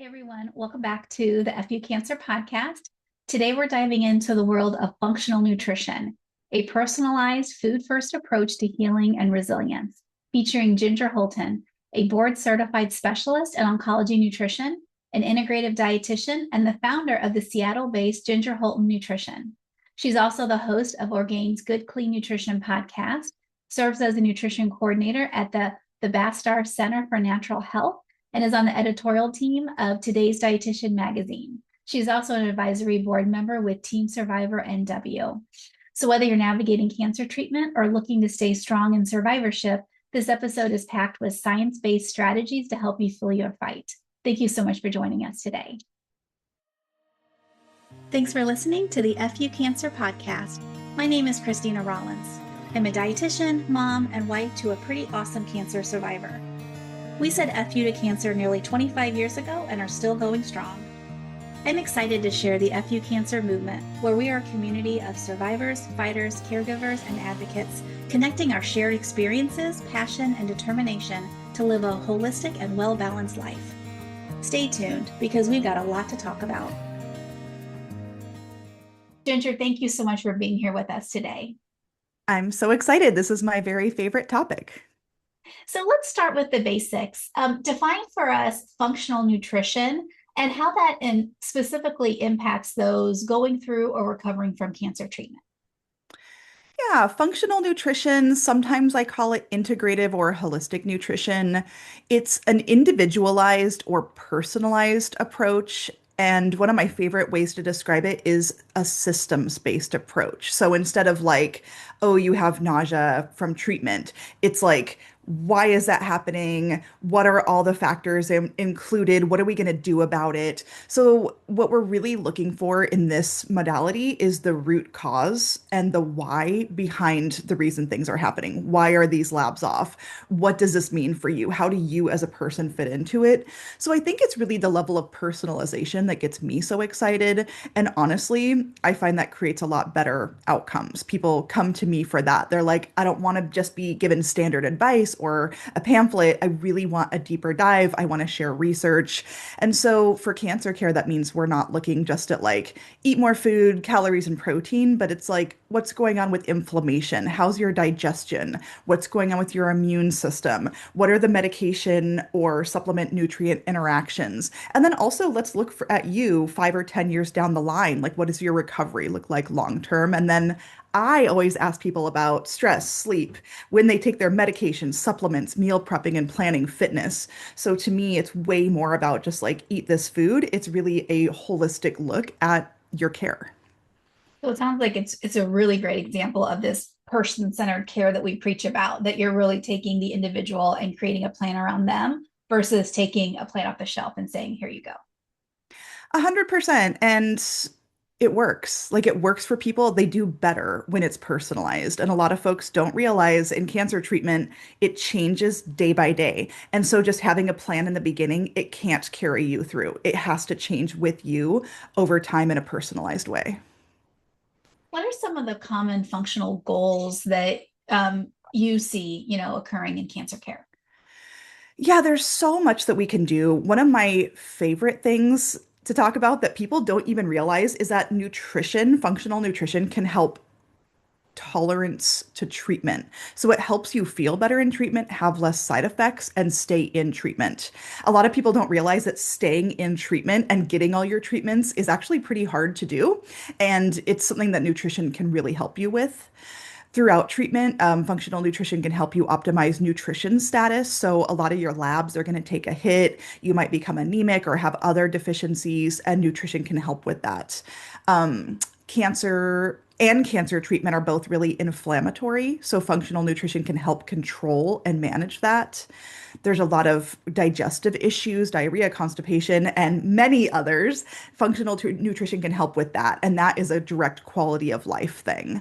Hey everyone, welcome back to the FU Cancer Podcast. Today we're diving into the world of functional nutrition, a personalized food-first approach to healing and resilience, featuring Ginger Hultin, a board-certified specialist in oncology nutrition, an integrative dietitian, and the founder of the Seattle-based Ginger Hultin Nutrition. She's also the host of Orgain's Good Clean Nutrition podcast, serves as a nutrition coordinator at the Bastar Center for Natural Health, and is on the editorial team of Today's Dietitian magazine. She's also an advisory board member with Team Survivor NW. So whether you're navigating cancer treatment or looking to stay strong in survivorship, this episode is packed with science-based strategies to help you fuel your fight. Thank you so much for joining us today. Thanks for listening to the FU Cancer Podcast. My name is Christina Rollins. I'm a dietitian, mom, and wife to a pretty awesome cancer survivor. We said FU to cancer nearly 25 years ago and are still going strong. I'm excited to share the FU Cancer movement, where we are a community of survivors, fighters, caregivers, and advocates, connecting our shared experiences, passion, and determination to live a holistic and well-balanced life. Stay tuned, because we've got a lot to talk about. Ginger, thank you so much for being here with us today. I'm so excited. This is my very favorite topic. So let's start with the basics. Define for us functional nutrition and how that specifically impacts those going through or recovering from cancer treatment. Yeah, functional nutrition, sometimes I call it integrative or holistic nutrition. It's an individualized or personalized approach. And one of my favorite ways to describe it is a systems-based approach. So instead of like, oh, you have nausea from treatment, it's like, why is that happening? What are all the factors included? What are we going to do about it? So, what we're really looking for in this modality is the root cause and the why behind the reason things are happening. Why are these labs off? What does this mean for you? How do you as a person fit into it? So, I think it's really the level of personalization that gets me so excited. And honestly, I find that creates a lot better outcomes. People come to me for that. They're like, I don't want to just be given standard advice or a pamphlet. I really want a deeper dive. I want to share research. And so for cancer care, that means we're not looking just at like eat more food, calories, and protein, but it's like what's going on with inflammation? How's your digestion? What's going on with your immune system? What are the medication or supplement nutrient interactions? And then also let's look at you 5 or 10 years down the line. Like, what does your recovery look like long term? And then I always ask people about stress, sleep, when they take their medications, supplements, meal prepping, and planning fitness. So to me, it's way more about just like eat this food. It's really a holistic look at your care. So it sounds like it's a really great example of this person-centered care that we preach about, that you're really taking the individual and creating a plan around them versus taking a plan off the shelf and saying, here you go. 100%. And it works. Like it works for people. They do better when it's personalized. And a lot of folks don't realize in cancer treatment, it changes day by day. And so just having a plan in the beginning, it can't carry you through. It has to change with you over time in a personalized way. What are some of the common functional goals that you see, occurring in cancer care? Yeah, there's so much that we can do. One of my favorite things to talk about that people don't even realize is that nutrition, functional nutrition, can help tolerance to treatment. So it helps you feel better in treatment, have less side effects, and stay in treatment. A lot of people don't realize that staying in treatment and getting all your treatments is actually pretty hard to do. And it's something that nutrition can really help you with. Throughout treatment, functional nutrition can help you optimize nutrition status. So a lot of your labs are going to take a hit. You might become anemic or have other deficiencies, and nutrition can help with that. Cancer and cancer treatment are both really inflammatory, so functional nutrition can help control and manage that. There's a lot of digestive issues, diarrhea, constipation, and many others. Nutrition can help with that, and that is a direct quality of life thing.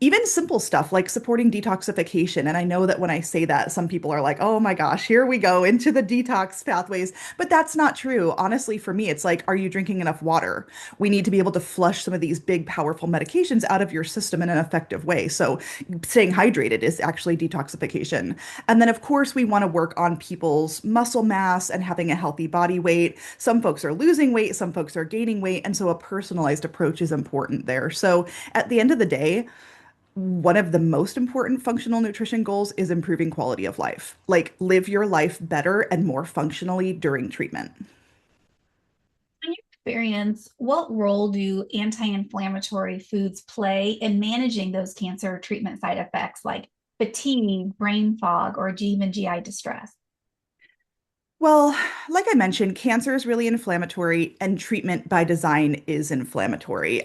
Even simple stuff like supporting detoxification. And I know that when I say that, some people are like, oh my gosh, here we go into the detox pathways. But that's not true. Honestly, for me, it's like, are you drinking enough water? We need to be able to flush some of these big, powerful medications out of your system in an effective way. So staying hydrated is actually detoxification. And then, of course, we want to work on people's muscle mass and having a healthy body weight. Some folks are losing weight, some folks are gaining weight. And so a personalized approach is important there. So at the end of the day, one of the most important functional nutrition goals is improving quality of life. Like live your life better and more functionally during treatment. In your experience, what role do anti-inflammatory foods play in managing those cancer treatment side effects like fatigue, brain fog, or even GI distress? Well, like I mentioned, cancer is really inflammatory, and treatment by design is inflammatory.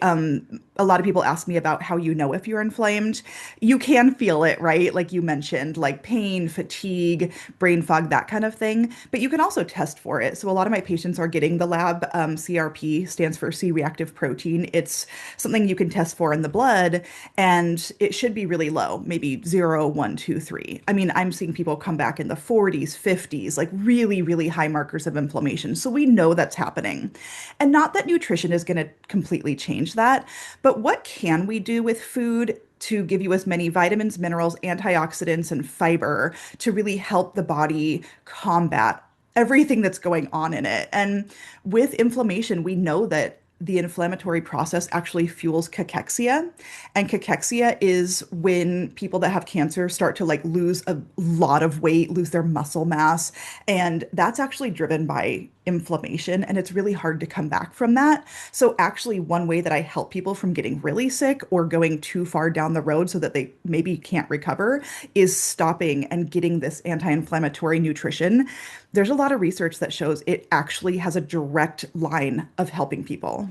A lot of people ask me about how you know if you're inflamed. You can feel it, right? Like you mentioned, like pain, fatigue, brain fog, that kind of thing. But you can also test for it. So a lot of my patients are getting the lab. CRP stands for C-reactive protein. It's something you can test for in the blood, and it should be really low, maybe 0, 1, 2, 3. I mean, I'm seeing people come back in the 40s, 50s, like really, really high markers of inflammation. So we know that's happening. And not that nutrition is going to completely change that, but what can we do with food to give you as many vitamins, minerals, antioxidants, and fiber to really help the body combat everything that's going on in it? And with inflammation, we know that the inflammatory process actually fuels cachexia. And cachexia is when people that have cancer start to like lose a lot of weight, lose their muscle mass. And that's actually driven by inflammation. And it's really hard to come back from that. So, actually, one way that I help people from getting really sick or going too far down the road so that they maybe can't recover is stopping and getting this anti inflammatory nutrition. There's a lot of research that shows it actually has a direct line of helping people.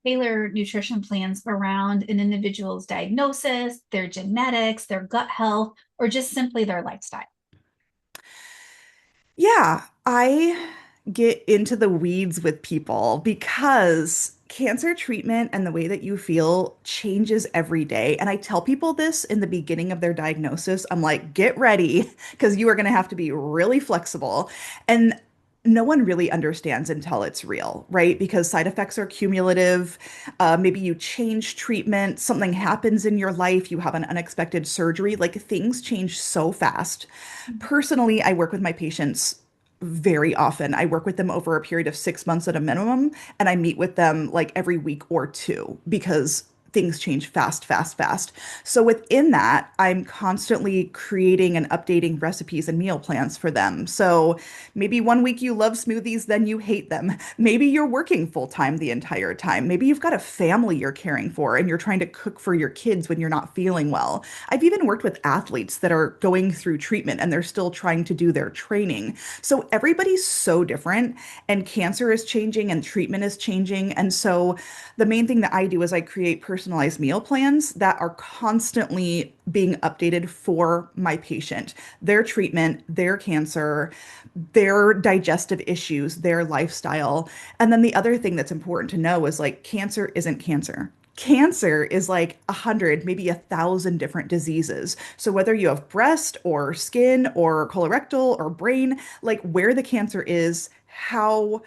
Tailor nutrition plans around an individual's diagnosis, their genetics, their gut health, or just simply their lifestyle. Yeah, I get into the weeds with people because cancer treatment and the way that you feel changes every day. And I tell people this in the beginning of their diagnosis. I'm like, get ready because you are going to have to be really flexible. And no one really understands until it's real, right? Because side effects are cumulative. Maybe you change treatment, something happens in your life, you have an unexpected surgery, like things change so fast. Personally, I work with my patients very often. I work with them over a period of 6 months at a minimum, and I meet with them like every week or two because things change fast, fast, fast. So within that, I'm constantly creating and updating recipes and meal plans for them. So maybe one week you love smoothies, then you hate them. Maybe you're working full time the entire time. Maybe you've got a family you're caring for and you're trying to cook for your kids when you're not feeling well. I've even worked with athletes that are going through treatment and they're still trying to do their training. So everybody's so different, and cancer is changing and treatment is changing. And so the main thing that I do is I create personalized meal plans that are constantly being updated for my patient, their treatment, their cancer, their digestive issues, their lifestyle. And then the other thing that's important to know is like cancer isn't cancer. Cancer is like 100, maybe 1,000 different diseases. So whether you have breast or skin or colorectal or brain, like where the cancer is, how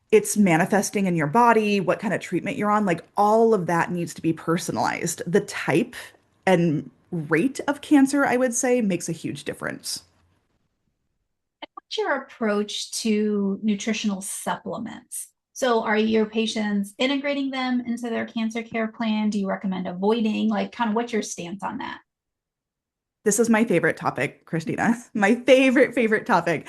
it's manifesting in your body, what kind of treatment you're on, like all of that needs to be personalized. The type and rate of cancer, I would say, makes a huge difference. What's your approach to nutritional supplements? So, are your patients integrating them into their cancer care plan? Do you recommend avoiding? Like, kind of what's your stance on that? This is my favorite topic, Christina. My favorite topic.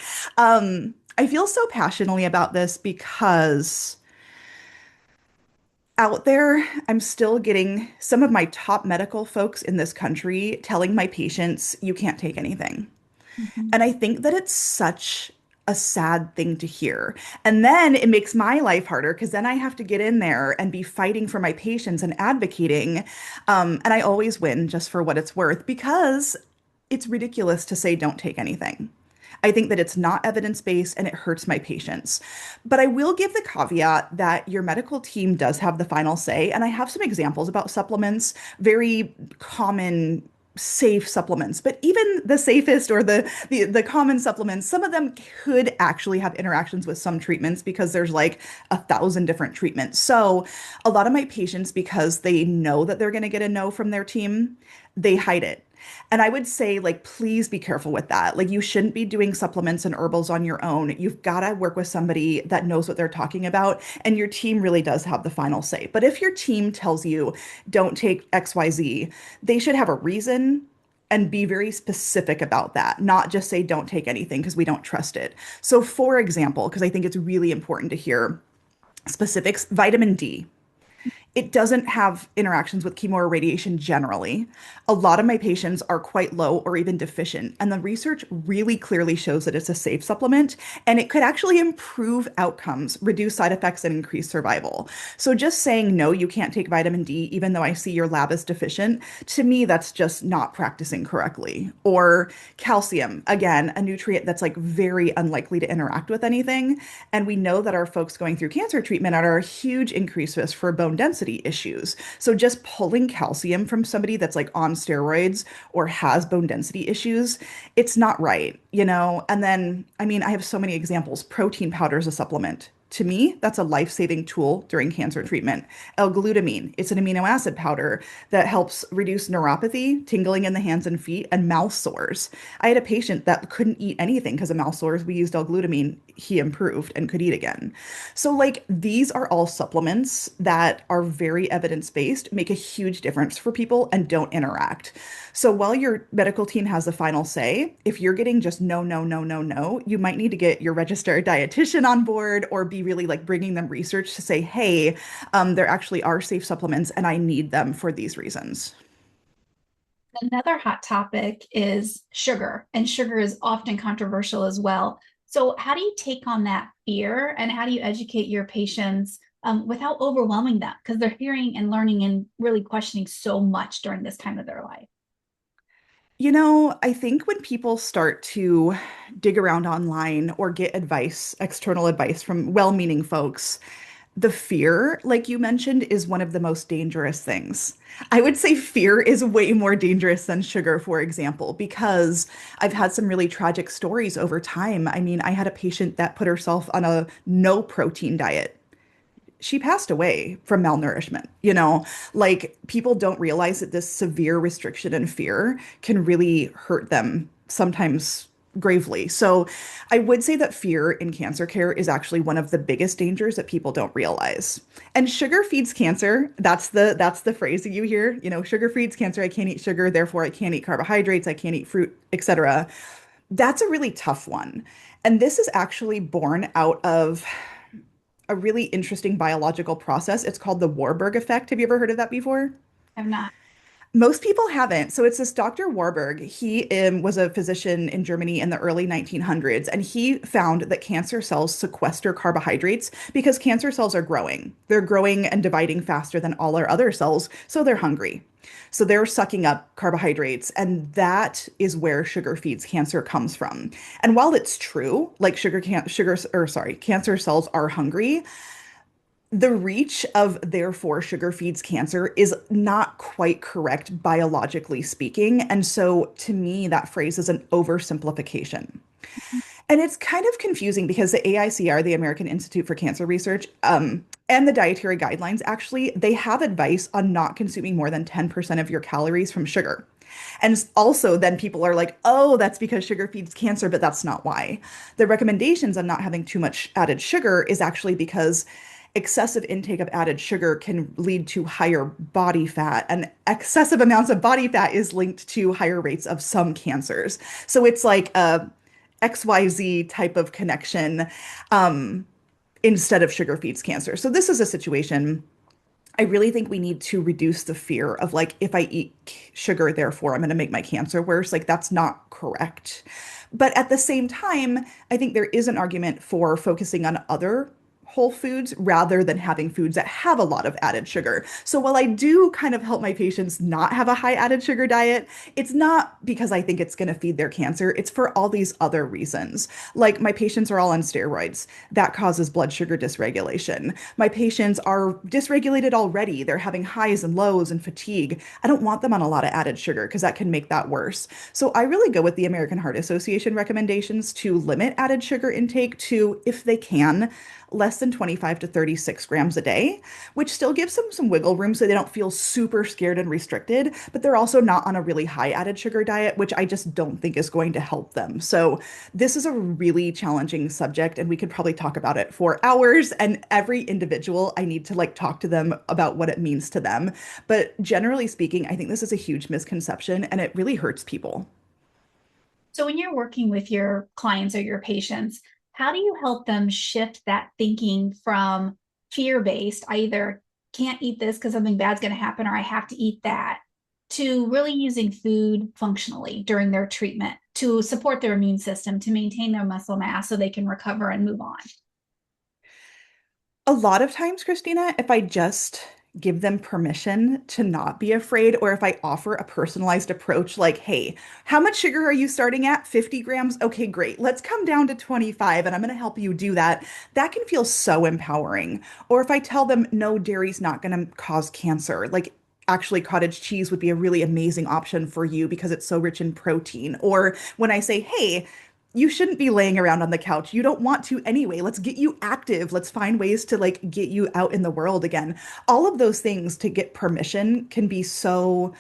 I feel so passionately about this because out there, I'm still getting some of my top medical folks in this country telling my patients, you can't take anything. Mhm. And I think that it's such a sad thing to hear. And then it makes my life harder because then I have to get in there and be fighting for my patients and advocating. And I always win just for what it's worth because it's ridiculous to say don't take anything. I think that it's not evidence-based and it hurts my patients. But I will give the caveat that your medical team does have the final say. And I have some examples about supplements, very common safe supplements, but even the safest or the common supplements, some of them could actually have interactions with some treatments because there's like 1,000 different treatments. So a lot of my patients, because they know that they're going to get a no from their team, they hide it. And I would say, like, please be careful with that. Like, you shouldn't be doing supplements and herbals on your own. You've got to work with somebody that knows what they're talking about, and your team really does have the final say. But if your team tells you don't take XYZ, they should have a reason and be very specific about that, not just say don't take anything because we don't trust it. So, for example, because I think it's really important to hear specifics, vitamin D. It doesn't have interactions with chemo or radiation generally. A lot of my patients are quite low or even deficient, and the research really clearly shows that it's a safe supplement and it could actually improve outcomes, reduce side effects, and increase survival. So just saying no, you can't take vitamin D, even though I see your lab is deficient, to me, that's just not practicing correctly. Or calcium, again, a nutrient that's like very unlikely to interact with anything. And we know that our folks going through cancer treatment are a huge increased risk for bone density issues. So just pulling calcium from somebody that's like on steroids or has bone density issues, it's not right, you know? And then, I mean, I have so many examples. Protein powder is a supplement. To me, that's a life-saving tool during cancer treatment. L-glutamine, it's an amino acid powder that helps reduce neuropathy, tingling in the hands and feet, and mouth sores. I had a patient that couldn't eat anything because of mouth sores. We used L-glutamine. He improved and could eat again. So, like, these are all supplements that are very evidence-based, make a huge difference for people, and don't interact. So, while your medical team has the final say, if you're getting just no, no, no, no, no, you might need to get your registered dietitian on board or be really like bringing them research to say, hey, there actually are safe supplements and I need them for these reasons. Another hot topic is sugar, and sugar is often controversial as well. So, how do you take on that fear and how do you educate your patients without overwhelming them? Because they're hearing and learning and really questioning so much during this time of their life. You know, I think when people start to dig around online or get advice, external advice from well-meaning folks, the fear, like you mentioned, is one of the most dangerous things. I would say fear is way more dangerous than sugar, for example, because I've had some really tragic stories over time. I mean, I had a patient that put herself on a no protein diet. She passed away from malnourishment. You know, like people don't realize that this severe restriction and fear can really hurt them sometimes gravely. So I would say that fear in cancer care is actually one of the biggest dangers that people don't realize. And sugar feeds cancer. That's the phrase that you hear, you know, sugar feeds cancer. I can't eat sugar, therefore I can't eat carbohydrates, I can't eat fruit, etc. That's a really tough one. And this is actually born out of a really interesting biological process. It's called the Warburg effect. Have you ever heard of that before? I'm not. Most people haven't. So it's this Dr. Warburg. He was a physician in Germany in the early 1900s, and he found that cancer cells sequester carbohydrates because cancer cells are growing. They're growing and dividing faster than all our other cells, so they're hungry. So they're sucking up carbohydrates, and that is where sugar feeds cancer comes from. And while it's true, like cancer cells are hungry, the reach of therefore sugar feeds cancer is not quite correct biologically speaking. And so to me, that phrase is an oversimplification. And it's kind of confusing because the AICR, the American Institute for Cancer Research, and the dietary guidelines, actually, they have advice on not consuming more than 10% of your calories from sugar. And also, then people are like, oh, that's because sugar feeds cancer, but that's not why. The recommendations on not having too much added sugar is actually because excessive intake of added sugar can lead to higher body fat, and excessive amounts of body fat is linked to higher rates of some cancers. So it's like a XYZ type of connection instead of sugar feeds cancer. So this is a situation I really think we need to reduce the fear of like, if I eat sugar, therefore I'm going to make my cancer worse. Like, that's not correct. But at the same time, I think there is an argument for focusing on other whole foods rather than having foods that have a lot of added sugar. So while I do kind of help my patients not have a high added sugar diet, it's not because I think it's going to feed their cancer. It's for all these other reasons. Like my patients are all on steroids. That causes blood sugar dysregulation. My patients are dysregulated already. They're having highs and lows and fatigue. I don't want them on a lot of added sugar because that can make that worse. So I really go with the American Heart Association recommendations to limit added sugar intake to, if they can, less than 25 to 36 grams a day, which still gives them some wiggle room so they don't feel super scared and restricted, but they're also not on a really high added sugar diet, which I just don't think is going to help them. So this is a really challenging subject, and we could probably talk about it for hours. And every individual, I need to like talk to them about what it means to them. But generally speaking, I think this is a huge misconception and it really hurts people. So when you're working with your clients or your patients, how do you help them shift that thinking from fear-based, I either can't eat this because something bad's going to happen or I have to eat that, to really using food functionally during their treatment to support their immune system, to maintain their muscle mass so they can recover and move on? A lot of times, Christina, if I just give them permission to not be afraid, or if I offer a personalized approach like, hey, how much sugar are you starting at? 50 grams? Okay, great. Let's come down to 25 and I'm going to help you do that. That can feel so empowering. Or if I tell them, no, dairy's not going to cause cancer, like, actually cottage cheese would be a really amazing option for you because it's so rich in protein. Or when I say, hey, you shouldn't be laying around on the couch. You don't want to anyway. Let's get you active. Let's find ways to like get you out in the world again. All of those things to get permission can be so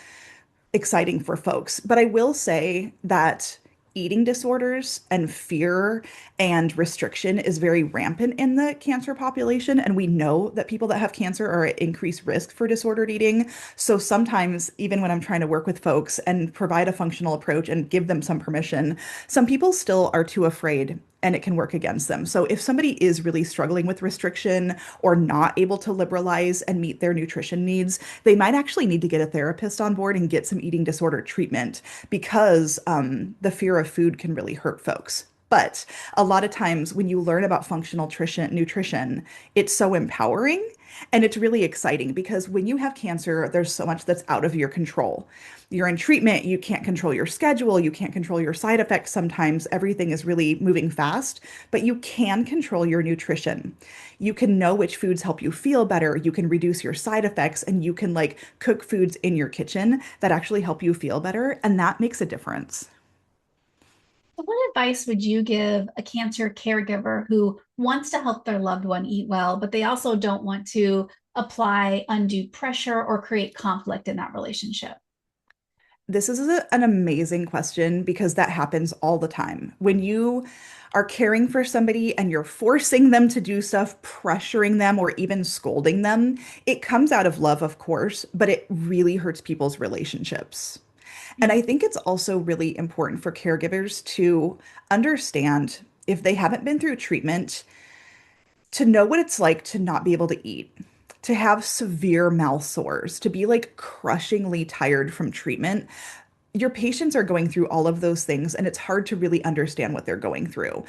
exciting for folks. But I will say that eating disorders and fear and restriction is very rampant in the cancer population. And we know that people that have cancer are at increased risk for disordered eating. So sometimes, even when I'm trying to work with folks and provide a functional approach and give them some permission, some people still are too afraid and it can work against them. So if somebody is really struggling with restriction or not able to liberalize and meet their nutrition needs, they might actually need to get a therapist on board and get some eating disorder treatment because the fear of food can really hurt folks. But a lot of times when you learn about functional nutrition, it's so empowering and it's really exciting because when you have cancer, there's so much that's out of your control. You're in treatment, you can't control your schedule, you can't control your side effects. Sometimes everything is really moving fast, but you can control your nutrition. You can know which foods help you feel better, you can reduce your side effects, and you can like cook foods in your kitchen that actually help you feel better, and that makes a difference. So what advice would you give a cancer caregiver who wants to help their loved one eat well, but they also don't want to apply undue pressure or create conflict in that relationship? This is an amazing question because that happens all the time. When you are caring for somebody and you're forcing them to do stuff, pressuring them, or even scolding them, it comes out of love, of course, but it really hurts people's relationships. And I think it's also really important for caregivers to understand if they haven't been through treatment, to know what it's like to not be able to eat, to have severe mouth sores, to be like crushingly tired from treatment. Your patients are going through all of those things, and it's hard to really understand what they're going through.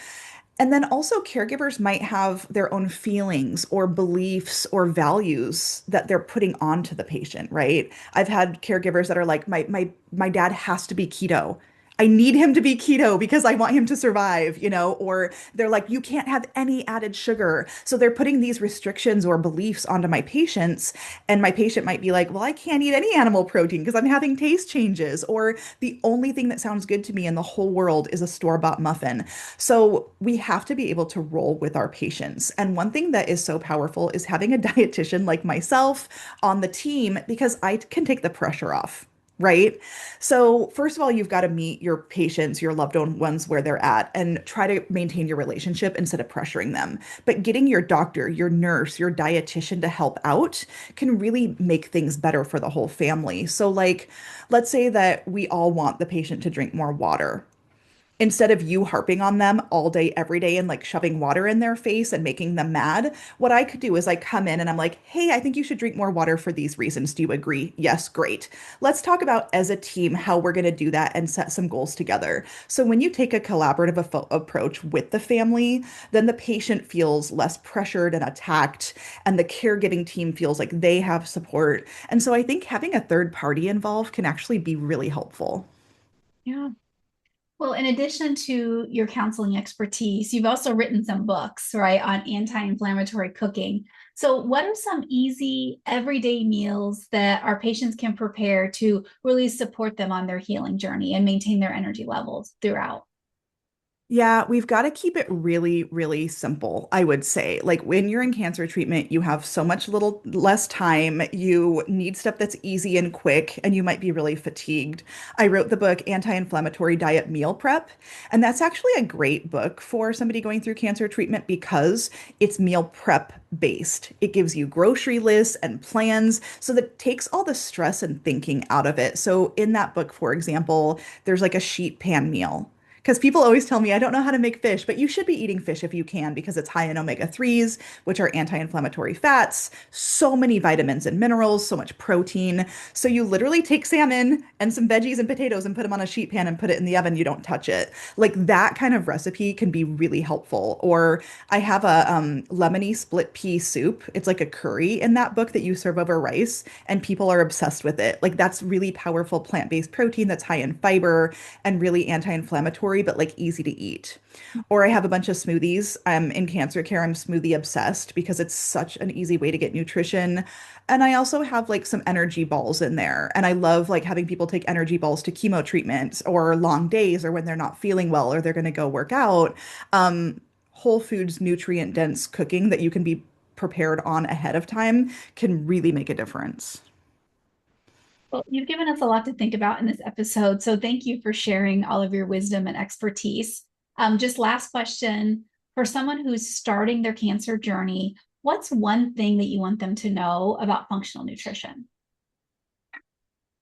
And then also, caregivers might have their own feelings or beliefs or values that they're putting onto the patient, right? I've had caregivers that are like, my dad has to be keto. I need him to be keto because I want him to survive, or they're like, you can't have any added sugar. So they're putting these restrictions or beliefs onto my patients. And my patient might be like, well, I can't eat any animal protein because I'm having taste changes. Or the only thing that sounds good to me in the whole world is a store-bought muffin. So we have to be able to roll with our patients. And one thing that is so powerful is having a dietitian like myself on the team because I can take the pressure off. Right? So, first of all, you've got to meet your patients, your loved ones where they're at, and try to maintain your relationship instead of pressuring them. But getting your doctor, your nurse, your dietitian to help out can really make things better for the whole family. So, like, let's say that we all want the patient to drink more water. instead of you harping on them all day, every day, and like shoving water in their face and making them mad, what I could do is I come in and I'm like, hey, I think you should drink more water for these reasons. Do you agree? Yes, great. Let's talk about as a team how we're going to do that and set some goals together. So when you take a collaborative approach with the family, then the patient feels less pressured and attacked, and the caregiving team feels like they have support. And so I think having a third party involved can actually be really helpful. Yeah. Well, in addition to your counseling expertise, you've also written some books, right, on anti-inflammatory cooking. So, what are some easy everyday meals that our patients can prepare to really support them on their healing journey and maintain their energy levels throughout? Yeah, we've got to keep it really, really simple, I would say. Like when you're in cancer treatment, you have so much little less time. You need stuff that's easy and quick, and you might be really fatigued. I wrote the book Anti-Inflammatory Diet Meal Prep, and that's actually a great book for somebody going through cancer treatment because it's meal prep based. It gives you grocery lists and plans, so that takes all the stress and thinking out of it. So in that book, for example, there's like a sheet pan meal. Because people always tell me I don't know how to make fish, but you should be eating fish if you can because it's high in omega-3s, which are anti-inflammatory fats, so many vitamins and minerals, so much protein. So you literally take salmon and some veggies and potatoes and put them on a sheet pan and put it in the oven. You don't touch it. Like that kind of recipe can be really helpful. Or I have a lemony split pea soup. It's like a curry in that book that you serve over rice, and people are obsessed with it. Like that's really powerful plant-based protein that's high in fiber and really anti-inflammatory, but like easy to eat. Or I have a bunch of smoothies. I'm in cancer care. I'm smoothie obsessed because it's such an easy way to get nutrition. And I also have like some energy balls in there. And I love like having people take energy balls to chemo treatments or long days or when they're not feeling well or they're going to go work out. Whole foods, nutrient dense cooking that you can be prepared on ahead of time can really make a difference. Well, you've given us a lot to think about in this episode. So, thank you for sharing all of your wisdom and expertise. Just last question for someone who's starting their cancer journey, what's one thing that you want them to know about functional nutrition?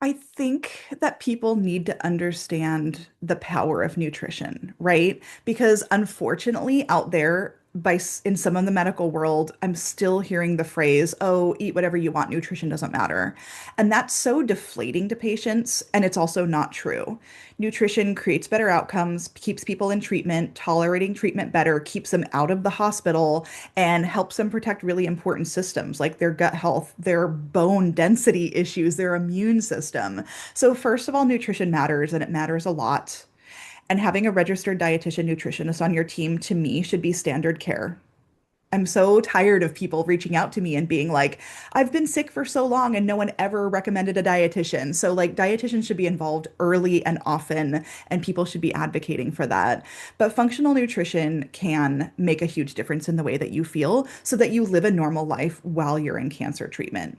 I think that people need to understand the power of nutrition, right? Because unfortunately, out there, in some of the medical world, I'm still hearing the phrase, "Oh, eat whatever you want, nutrition doesn't matter." And that's so deflating to patients, and it's also not true. Nutrition creates better outcomes, keeps people in treatment, tolerating treatment better, keeps them out of the hospital, and helps them protect really important systems like their gut health, their bone density issues, their immune system. So, first of all, nutrition matters and it matters a lot. And having a registered dietitian nutritionist on your team to me should be standard care. I'm so tired of people reaching out to me and being like, I've been sick for so long and no one ever recommended a dietitian. So, like, dietitians should be involved early and often, and people should be advocating for that. But functional nutrition can make a huge difference in the way that you feel so that you live a normal life while you're in cancer treatment.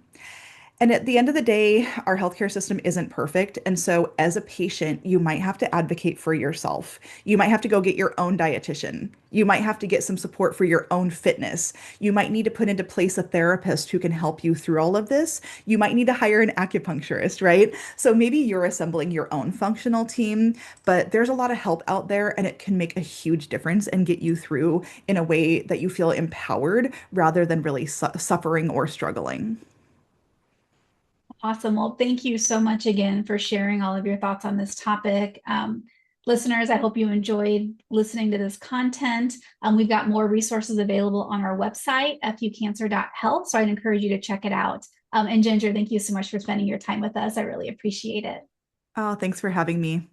And at the end of the day, our healthcare system isn't perfect. And so, as a patient, you might have to advocate for yourself. You might have to go get your own dietitian. You might have to get some support for your own fitness. You might need to put into place a therapist who can help you through all of this. You might need to hire an acupuncturist, right? So, maybe you're assembling your own functional team, but there's a lot of help out there, and it can make a huge difference and get you through in a way that you feel empowered rather than really suffering or struggling. Awesome. Well, thank you so much again for sharing all of your thoughts on this topic. Listeners, I hope you enjoyed listening to this content. We've got more resources available on our website, fucancer.health. So I'd encourage you to check it out. And Ginger, thank you so much for spending your time with us. I really appreciate it. Oh, thanks for having me.